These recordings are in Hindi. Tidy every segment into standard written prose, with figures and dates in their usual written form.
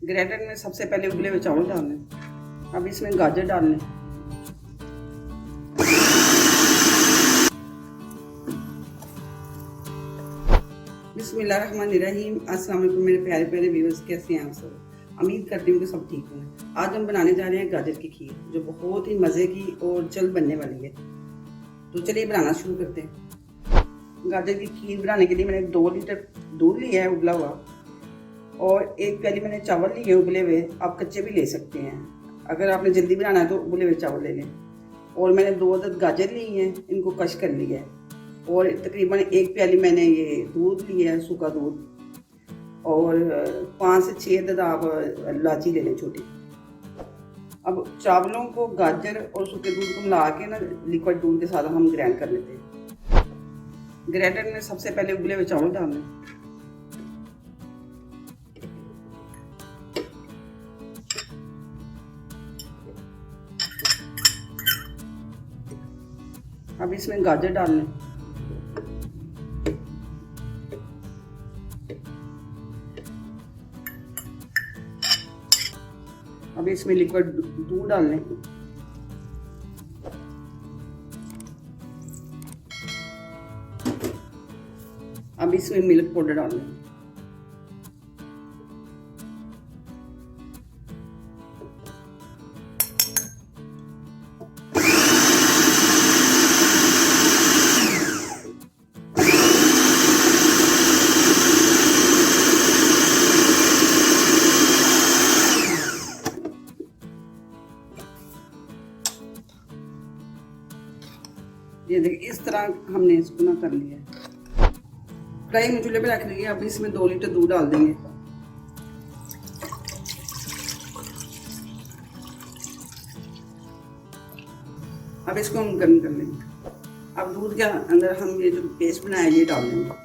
ग्रेटर में सबसे पहले उबले हुए चावल डालने। अब इसमें गाजर डालने। बिस्मिल्लाहिर्रहमानिर्रहीम। अस्सलाम वालेकुम मेरे प्यारे प्यारे व्यूअर्स, कैसे हैं आप सब। उम्मीद करती हूँ कि सब ठीक होंगे। आज हम बनाने जा रहे हैं गाजर की खीर, जो बहुत ही मज़े की और जल्द बनने वाली है। तो चलिए बनाना शुरू करते हैं। गाजर की खीर बनाने के लिए मैंने 2 लीटर दूध लिया है उबला हुआ, और 1 प्याली मैंने चावल लिए हैं उबले हुए। आप कच्चे भी ले सकते हैं, अगर आपने जल्दी बनाना है तो उबले हुए चावल ले लें। और मैंने 2 अदद गाजर ली हैं, इनको कश कर लिया है। और तकरीबन 1 प्याली मैंने ये दूध लिया है, सूखा दूध। और 5 से 6 अदद आप इलायची ले लें छोटी। अब चावलों को गाजर और सूखे दूध को मिला के ना लिक्विड दूध के साथ हम ग्राइंड कर लेते हैं। ग्राइंडर में सबसे पहले उबले हुए चावल डालने। अब इसमें गाजर डालने। अब इसमें लिक्विड दूध डालने। अब इसमें मिल्क पाउडर डालने। ये देखिए इस तरह हमने इसको ना कर लिया है। कढ़ाई में चूल्हे पे रख ली है। अब इसमें 2 लीटर दूध डाल देंगे। अब इसको हम गर्म कर लेंगे। अब दूध के अंदर हम ये जो पेस्ट बनाया ये डाल देंगे।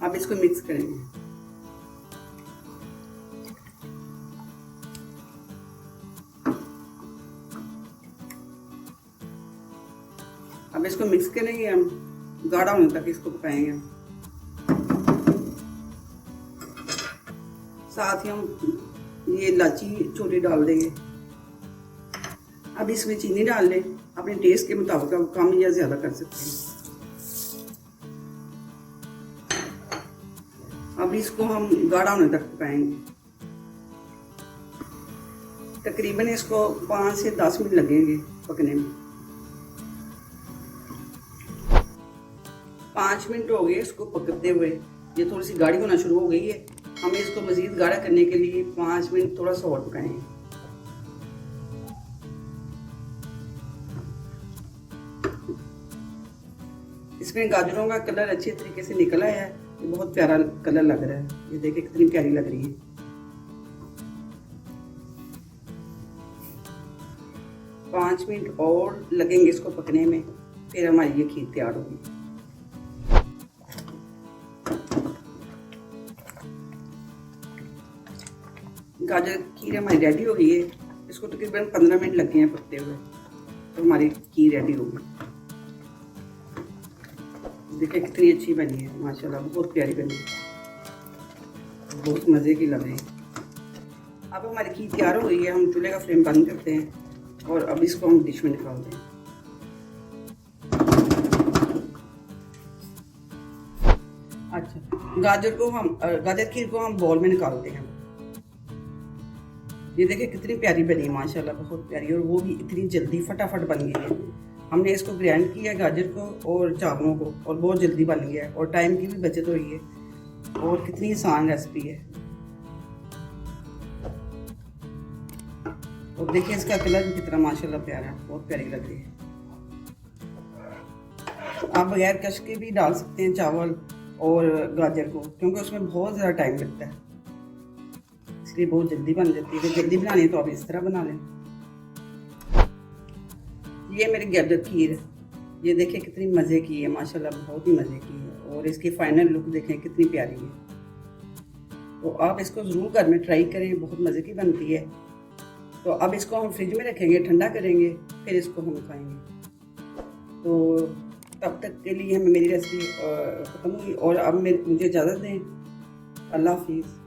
अब इसको मिक्स करेंगे। अब इसको मिक्स करेंगे, हम गाढ़ा होने तक इसको पकाएंगे। साथ ही हम ये इलायची छोटी डाल देंगे। अब इसमें चीनी डाल लें, अपने टेस्ट के मुताबिक आप कम या ज्यादा कर सकते हैं। अब इसको हम गाढ़ा होने तक पकाएंगे। तकरीबन इसको 5 से 10 मिनट लगेंगे पकने में। 5 मिनट हो गए इसको पकते हुए। ये थोड़ी सी गाढ़ी होना शुरू हो गई है। हमें इसको मजीद गाढ़ा करने के लिए 5 मिनट थोड़ा सा और पकाएंगे। इसमें गाजरों का कलर अच्छे तरीके से निकल आया है। ये बहुत प्यारा कलर लग रहा है। ये देखिए कितनी प्यारी लग रही है। 5 मिनट और लगेंगे इसको पकने में, फिर हमारी ये खीर तैयार होगी। गाजर खीर हमारी रेडी हो गई है। इसको तकरीबन 15 मिनट लगे हैं पकते हुए, तो हमारी खीर रेडी होगी। देखिए कितनी अच्छी बनी है माशाल्लाह, बहुत प्यारी बनी है, बहुत मज़े की लग रही है। अब हमारी खीर तैयार हो गई है। हम चूल्हे का फ्लेम बंद करते हैं और अब इसको हम डिश में निकालते हैं। अच्छा, गाजर खीर को हम बाउल में निकालते हैं। ये देखिए कितनी प्यारी बनी है माशाल्लाह, बहुत प्यारी, और वो भी इतनी जल्दी फटाफट बन गई है। हमने इसको ग्राइंड किया गाजर को और चावलों को, और बहुत जल्दी बन गया है, और टाइम की भी बचत हुई है, और कितनी आसान रेसिपी है। और देखिए इसका कलर भी कितना माशाल्लाह प्यारा है, बहुत प्यारी लग रही है। आप बगैर कश के भी डाल सकते हैं चावल और गाजर को, क्योंकि उसमें बहुत ज़्यादा टाइम लगता है, इसलिए बहुत जल्दी बन जाती है। तो जल्दी बनानी है तो आप इस तरह बना लें। ये मेरी गाजर खीर, ये देखिए कितनी मज़े की है माशाल्लाह, बहुत ही मज़े की है। और इसकी फाइनल लुक देखें कितनी प्यारी है। तो आप इसको ज़रूर घर में ट्राई करें, बहुत मज़े की बनती है। तो अब इसको हम फ्रिज में रखेंगे, ठंडा करेंगे, फिर इसको हम खाएंगे। तो तब तक के लिए हमें मेरी रेसिपी ख़त्म हुई और अब मुझे इजाज़त दें। अल्लाह हाफिज़।